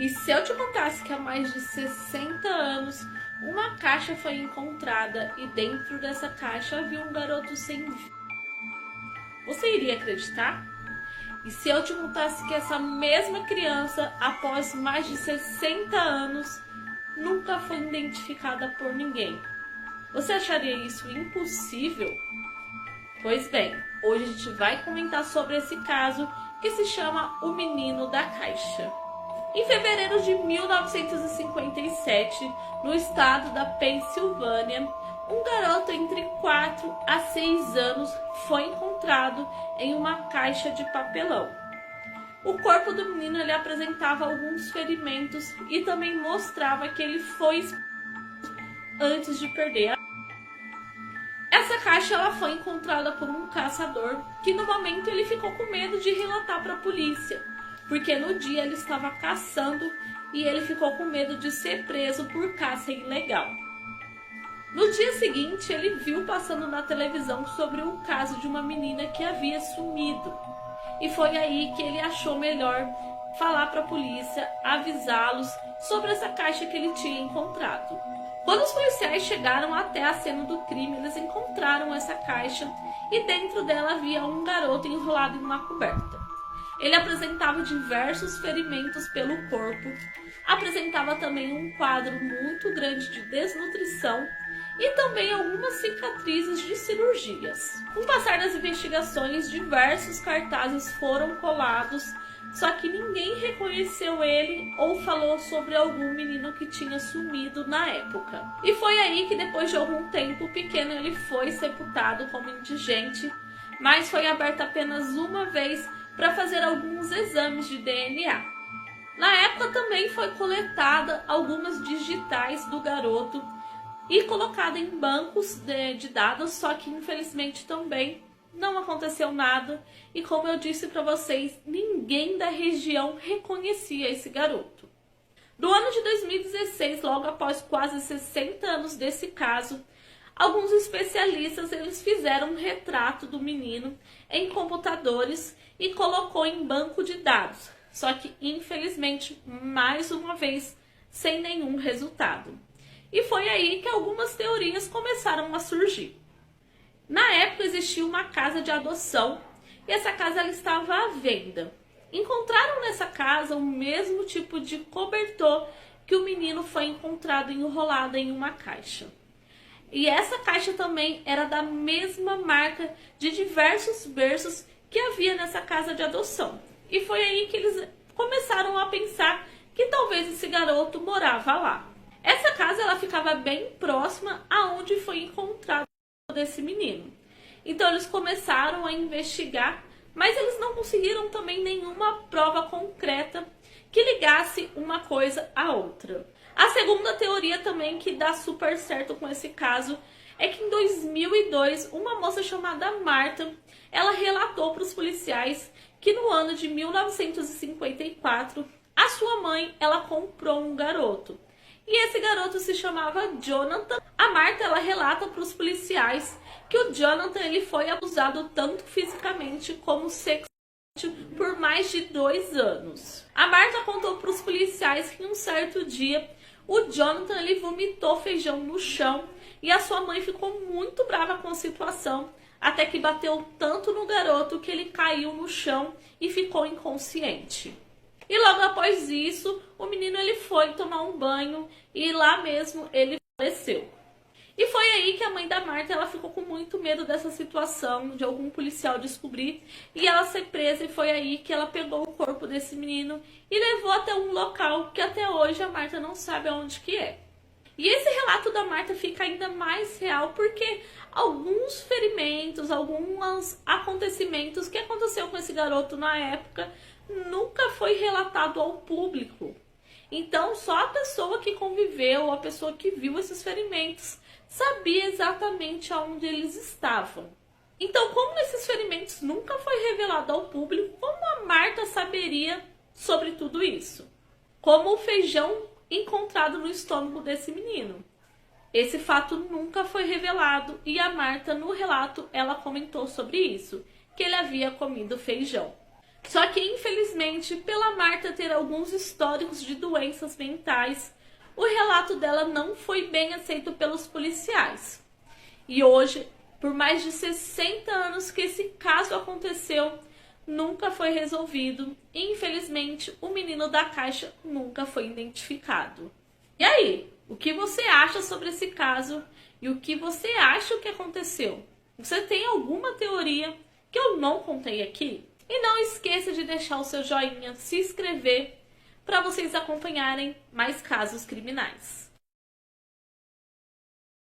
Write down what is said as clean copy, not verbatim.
E se eu te contasse que há mais de 60 anos uma caixa foi encontrada e dentro dessa caixa havia um garoto sem vida, você iria acreditar? E se eu te contasse que essa mesma criança, após mais de 60 anos, nunca foi identificada por ninguém, você acharia isso impossível? Pois bem, hoje a gente vai comentar sobre esse caso que se chama O Menino da Caixa. Em fevereiro de 1957, no estado da Pensilvânia, um garoto entre 4 a 6 anos foi encontrado em uma caixa de papelão. O corpo do menino ele apresentava alguns ferimentos e também mostrava que ele foi antes de perder a... Essa caixa ela foi encontrada por um caçador que no momento ele ficou com medo de relatar para a polícia, porque no dia ele estava caçando e ele ficou com medo de ser preso por caça ilegal. No dia seguinte, ele viu passando na televisão sobre o caso de uma menina que havia sumido. E foi aí que ele achou melhor falar para a polícia, avisá-los sobre essa caixa que ele tinha encontrado. Quando os policiais chegaram até a cena do crime, eles encontraram essa caixa e dentro dela havia um garoto enrolado em uma coberta. Ele apresentava diversos ferimentos pelo corpo, apresentava também um quadro muito grande de desnutrição e também algumas cicatrizes de cirurgias. Com o passar das investigações, diversos cartazes foram colados, só que ninguém reconheceu ele ou falou sobre algum menino que tinha sumido na época. E foi aí que depois de algum tempo, o pequeno ele foi sepultado como indigente, mas foi aberto apenas uma vez para fazer alguns exames de DNA. Na época também foi coletada algumas digitais do garoto e colocada em bancos de dados, só que infelizmente também não aconteceu nada e como eu disse para vocês, ninguém da região reconhecia esse garoto. No ano de 2016, logo após quase 60 anos desse caso, alguns especialistas eles fizeram um retrato do menino em computadores e colocou em banco de dados, só que infelizmente, mais uma vez, sem nenhum resultado. E foi aí que algumas teorias começaram a surgir. Na época existia uma casa de adoção e essa casa ela estava à venda. Encontraram nessa casa o mesmo tipo de cobertor que o menino foi encontrado enrolado em uma caixa. E essa caixa também era da mesma marca de diversos berços que havia nessa casa de adoção. E foi aí que eles começaram a pensar que talvez esse garoto morava lá. Essa casa ela ficava bem próxima aonde foi encontrado desse menino. Então eles começaram a investigar, mas eles não conseguiram também nenhuma prova concreta que ligasse uma coisa à outra. A segunda teoria também que dá super certo com esse caso é que em 2002 uma moça chamada Marta, ela relatou para os policiais que no ano de 1954 a sua mãe ela comprou um garoto. E esse garoto se chamava Jonathan. A Marta ela relata para os policiais que o Jonathan ele foi abusado tanto fisicamente como sexualmente por mais de 2 anos. A Marta contou para os policiais que em um certo dia o Jonathan ele vomitou feijão no chão e a sua mãe ficou muito brava com a situação, até que bateu tanto no garoto que ele caiu no chão e ficou inconsciente. E logo após isso, o menino ele foi tomar um banho e lá mesmo ele faleceu. E foi aí que a mãe da Marta ela ficou com muito medo dessa situação, de algum policial descobrir e ela ser presa. E foi aí que ela pegou o corpo desse menino e levou até um local que até hoje a Marta não sabe aonde que é. E esse relato da Marta fica ainda mais real porque alguns ferimentos, alguns acontecimentos que aconteceu com esse garoto na época nunca foi relatado ao público. Então só a pessoa que conviveu, a pessoa que viu esses ferimentos, sabia exatamente aonde eles estavam. Então, como esses ferimentos nunca foi revelado ao público, como a Marta saberia sobre tudo isso? Como o feijão encontrado no estômago desse menino. Esse fato nunca foi revelado e a Marta, no relato, ela comentou sobre isso, que ele havia comido feijão. Só que, infelizmente, pela Marta ter alguns históricos de doenças mentais, o relato dela não foi bem aceito pelos policiais. E hoje, por mais de 60 anos que esse caso aconteceu, nunca foi resolvido. E, infelizmente, o menino da caixa nunca foi identificado. E aí, o que você acha sobre esse caso? E o que você acha que aconteceu? Você tem alguma teoria que eu não contei aqui? E não esqueça de deixar o seu joinha, se inscrever, para vocês acompanharem mais casos criminais.